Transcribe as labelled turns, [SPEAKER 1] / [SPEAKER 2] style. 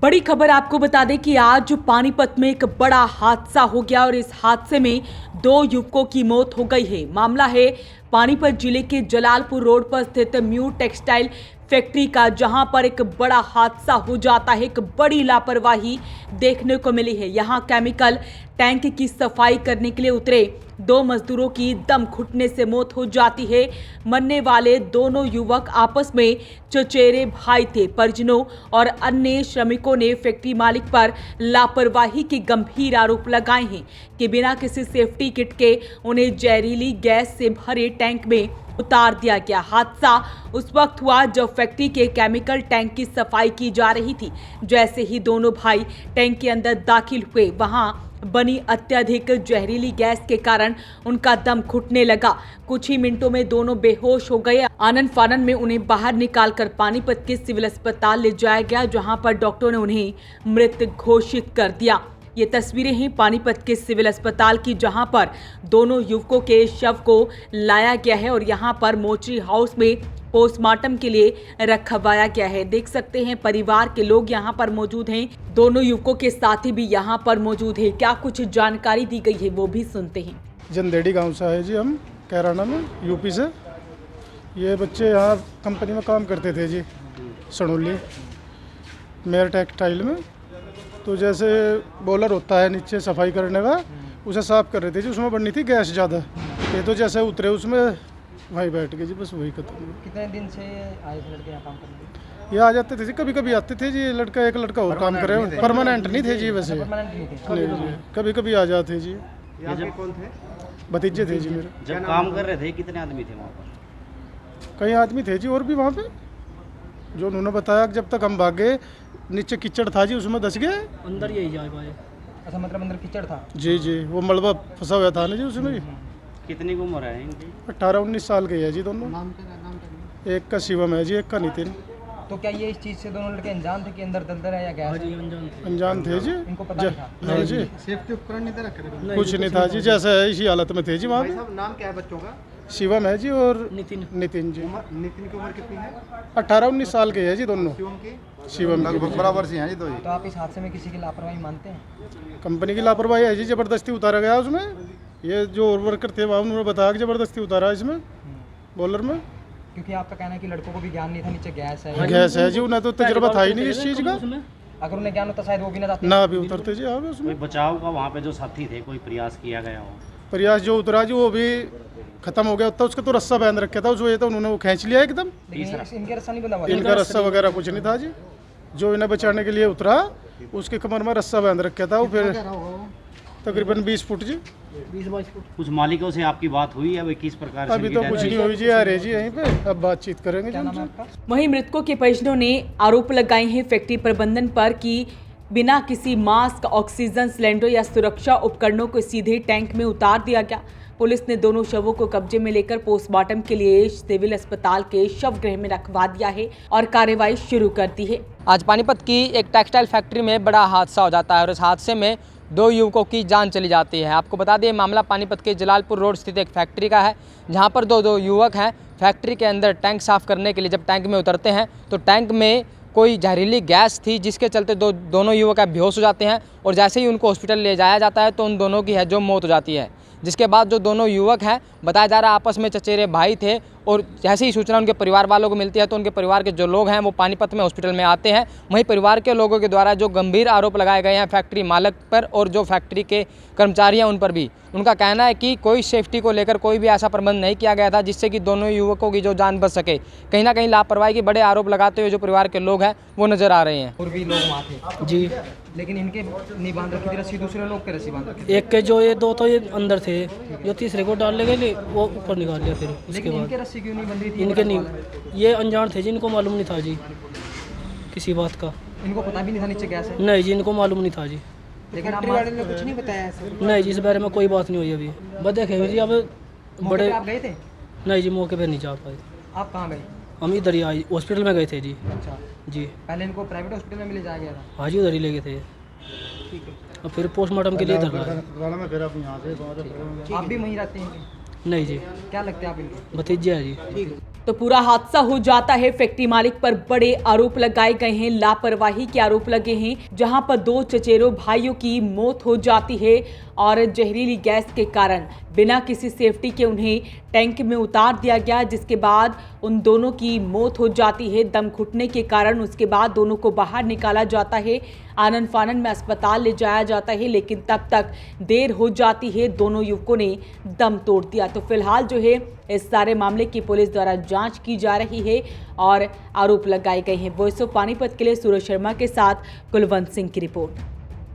[SPEAKER 1] बड़ी खबर आपको बता दें कि आज पानीपत में एक बड़ा हादसा हो गया और इस हादसे में 2 युवकों की मौत हो गई है। मामला है पानीपत जिले के जलालपुर रोड पर स्थित म्यू टेक्सटाइल फैक्ट्री का, जहां पर एक बड़ा हादसा हो जाता है। एक बड़ी लापरवाही देखने को मिली है। यहां केमिकल टैंक की सफाई करने के लिए उतरे 2 मजदूरों की दम घुटने से मौत हो जाती है। मरने वाले दोनों युवक आपस में चचेरे भाई थे। परिजनों और अन्य श्रमिकों ने फैक्ट्री मालिक पर लापरवाही के गंभीर आरोप लगाए हैं कि बिना किसी सेफ्टी किट के उन्हें जहरीली गैस से भरे टैंक में उतार दिया गया। हादसा उस वक्त हुआ जब फैक्ट्री के केमिकल टैंक की सफाई की जा रही थी। जैसे ही दोनों भाई टैंक के अंदर दाखिल हुए, वहां बनी अत्यधिक जहरीली गैस के कारण उनका दम घुटने लगा। कुछ ही मिनटों में दोनों बेहोश हो गए। आनन फानन में उन्हें बाहर निकालकर पानीपत के सिविल अस्पताल ले जाया गया, जहां पर डॉक्टरों ने उन्हें मृत घोषित कर दिया। ये तस्वीरें हैं पानीपत के सिविल अस्पताल की, जहां पर दोनों युवकों के शव को लाया गया है और यहां पर मोर्चरी हाउस में पोस्टमार्टम के लिए रखवाया गया है। देख सकते हैं परिवार के लोग यहां पर मौजूद हैं। दोनों युवकों के साथी भी यहां पर मौजूद हैं। क्या कुछ जानकारी दी गई है वो भी सुनते हैं।
[SPEAKER 2] जंदेड़ी गांव से आए जी, हम कैराना में यूपी से। ये बच्चे यहाँ कंपनी में काम करते थे जी, सड़ोली मेयर टेक्सटाइल में। तो जैसे बॉयलर होता है नीचे सफाई करने का, उसे साफ कर रहे थे जी। उसमें बननी थी गैस ज़्यादा। ये तो जैसे उतरे उसमें वहीं बैठ गए जी, बस वही खत्म।
[SPEAKER 3] कितने दिन से आए थे लड़के यहाँ काम करने?
[SPEAKER 2] ये आ जाते थे जी, कभी कभी आते थे जी। एक लड़का और काम करे, परमानेंट नहीं थे जी वैसे। नहीं जी, कभी कभी आ जाते जी।
[SPEAKER 4] ये कौन थे?
[SPEAKER 2] भतीजे थे जी मेरे।
[SPEAKER 4] जब काम कर रहे थे कितने आदमी थे वहाँ पर?
[SPEAKER 2] कई आदमी थे जी और भी वहाँ पे। जो उन्होंने बताया जब तक हम भागे नीचे कीचड़ था जी, उसमें दस गए।
[SPEAKER 3] अंदर यही जा पाए? अच्छा, मतलब अंदर कीचड़ था?
[SPEAKER 2] जी जी, वो मलबा फंसा हुआ था ना जी उसमें भी।
[SPEAKER 4] कितनी उम्र है इनकी?
[SPEAKER 2] 18-19 साल के है जी दोनों।
[SPEAKER 3] नाम क्या?
[SPEAKER 2] एक का शिवम है जी, एक का नितिन।
[SPEAKER 3] तो क्या ये इस चीज़ से दोनों लड़के अनजान थे कि अंदर दलदल है या गैस है?
[SPEAKER 2] अनजान थे जी।
[SPEAKER 3] इनको पता नहीं था?
[SPEAKER 2] हाँ जी,
[SPEAKER 3] सेफ्टी उपकरण नहीं था रखे?
[SPEAKER 2] कुछ नहीं था जी, जैसे है इसी हालत में थे जी वहाँ पे।
[SPEAKER 3] नाम क्या है बच्चों का?
[SPEAKER 2] शिवम है जी और
[SPEAKER 3] नितिन।
[SPEAKER 2] नितिन जी।
[SPEAKER 3] नितिन की उम्र कितनी है?
[SPEAKER 2] 18-19 साल के है जी दोनों। शिवम की
[SPEAKER 5] बराबर से हैं जी।
[SPEAKER 3] तो आप इस हादसे में किसी की लापरवाही मानते हैं?
[SPEAKER 2] कंपनी की लापरवाही है जी, जबरदस्ती उतारा गया उसमें। ये जो और वर्कर थे वहाँ उन्होंने बताया कि जबरदस्ती उतारा इसमें बॉयलर में।
[SPEAKER 3] क्योंकि आपका कहना है कि लड़कों को भी ज्ञान नहीं था नीचे गैस है।
[SPEAKER 2] गैस है जी, उन्हें तो तजुर्बा था ही नहीं इस चीज़ का।
[SPEAKER 3] अगर उन्हें ज्ञान होता शायद वो भी ना जाते।
[SPEAKER 2] ना भी उतरते जी। हाँ उसमें
[SPEAKER 4] कोई बचाव का वहाँ पे जो साथी थे कोई प्रयास किया गया हो?
[SPEAKER 2] प्रयास जो उतरा जी वो भी खत्म हो गया था। उसका तो रस्सा बांध रखा था, उसको ये तो उन्होंने वो खींच लिया एकदम।
[SPEAKER 3] लेकिन इनके रस्सा नहीं बंधा हुआ?
[SPEAKER 2] इनका रस्सा वगैरह कुछ नहीं था जी। जो इन्हें बचाने के लिए उतरा उसके कमर में रस्सा बांध रखा था। वो फिर तकरीबन 20 फुट जी।
[SPEAKER 3] 20-22 फुट।
[SPEAKER 4] कुछ मालिकों से आपकी बात हुई है? किस प्रकार से
[SPEAKER 2] अभी तो कुछ नहीं हुई जी, आ रहे जी यहीं पे, अब बातचीत करेंगे जी उनसे।
[SPEAKER 1] वहीं मृतकों के परिजनों ने आरोप लगाए हैं फैक्ट्री प्रबंधन पर कि बिना किसी मास्क, ऑक्सीजन सिलेंडर या सुरक्षा उपकरणों को सीधे टैंक में उतार दिया गया। पुलिस ने दोनों शवों को कब्जे में लेकर पोस्टमार्टम के लिए सिविल अस्पताल के शव गृह में रखवा दिया है और कार्रवाई शुरू कर दी है।
[SPEAKER 3] आज पानीपत की एक टेक्सटाइल फैक्ट्री में बड़ा हादसा हो जाता है और इस हादसे में 2 युवकों की जान चली जाती है। आपको बता दें मामला पानीपत के जलालपुर रोड स्थित एक फैक्ट्री का है, जहां पर दो युवक हैं। फैक्ट्री के अंदर टैंक साफ़ करने के लिए जब टैंक में उतरते हैं तो टैंक में कोई जहरीली गैस थी, जिसके चलते दोनों युवक बेहोश हो जाते हैं और जैसे ही उनको हॉस्पिटल ले जाया जाता है तो उन दोनों की है जो मौत हो जाती है। जिसके बाद जो दोनों युवक हैं, बताया जा रहा है आपस में चचेरे भाई थे और जैसे ही सूचना उनके परिवार वालों को मिलती है तो उनके परिवार के जो लोग हैं वो पानीपत में हॉस्पिटल में आते हैं। वहीं परिवार के लोगों के द्वारा जो गंभीर आरोप लगाए गए हैं फैक्ट्री मालिक पर और जो फैक्ट्री के कर्मचारी हैं उन पर भी, उनका कहना है कि कोई सेफ्टी को लेकर कोई भी ऐसा प्रबंध नहीं किया गया था जिससे कि दोनों युवकों की जो जान बच सके। कहीं ना कहीं लापरवाही के बड़े आरोप लगाते हुए जो परिवार के लोग हैं वो नजर आ रहे हैं। और भी लोग वहाँ थे जी, लेकिन इनके नहीं बांध रखी थी रस्सी, दूसरे लोग के रस्सी बांध रखी।
[SPEAKER 6] एक के जो ये 2 तो ये अंदर थे, जो तीसरे को डालने के लिए वो ऊपर निकाल लिया। फिर उसके बाद
[SPEAKER 3] इनके रस्सी क्यों नहीं बंधी थी?
[SPEAKER 6] इनके नहीं, ये अनजान थे जी, इनको मालूम नहीं था जी किसी बात का।
[SPEAKER 3] इनको पता भी नहीं था नीचे गैस है?
[SPEAKER 6] नहीं जी, इनको मालूम नहीं था जी।
[SPEAKER 3] लेकिन फैक्ट्री वाले ने कुछ नहीं बताया ऐसे?
[SPEAKER 6] नहीं जी, इस बारे में कोई बात नहीं हुई अभी। बस देखेंगे जी। अब बड़े
[SPEAKER 3] आप गए थे?
[SPEAKER 6] नहीं जी, मौके पे नहीं जा पाए।
[SPEAKER 3] आप कहाँ गए?
[SPEAKER 6] हम इधर ही आई हॉस्पिटल में गए थे जी।
[SPEAKER 3] अच्छा
[SPEAKER 6] जी,
[SPEAKER 3] पहले इनको प्राइवेट हॉस्पिटल में ले जाया गया था?
[SPEAKER 6] हाँ जी, उधर ही ले गए थे।
[SPEAKER 3] ठीक है।
[SPEAKER 6] और फिर पोस्टमार्टम के लिए इधर लाए।
[SPEAKER 3] आप भी वहीं रहते हैं?
[SPEAKER 6] नहीं जी,
[SPEAKER 3] क्या लगते हैं आप इनके?
[SPEAKER 6] भतीजे है जी।
[SPEAKER 3] ठीक है।
[SPEAKER 1] तो पूरा हादसा हो जाता है। फैक्ट्री मालिक पर बड़े आरोप लगाए गए हैं, लापरवाही के आरोप लगे हैं, जहां पर 2 चचेरों भाइयों की मौत हो जाती है और जहरीली गैस के कारण बिना किसी सेफ्टी के उन्हें टैंक में उतार दिया गया, जिसके बाद उन दोनों की मौत हो जाती है दम घुटने के कारण। उसके बाद दोनों को बाहर निकाला जाता है, आनन फानन में अस्पताल ले जाया जाता है, लेकिन तब तक देर हो जाती है, दोनों युवकों ने दम तोड़ दिया। तो फिलहाल जो है इस सारे मामले की पुलिस द्वारा जांच की जा रही है और आरोप लगाए गए हैं। वॉइस ऑफ पानीपत के लिए सूरज शर्मा के साथ कुलवंत सिंह की रिपोर्ट।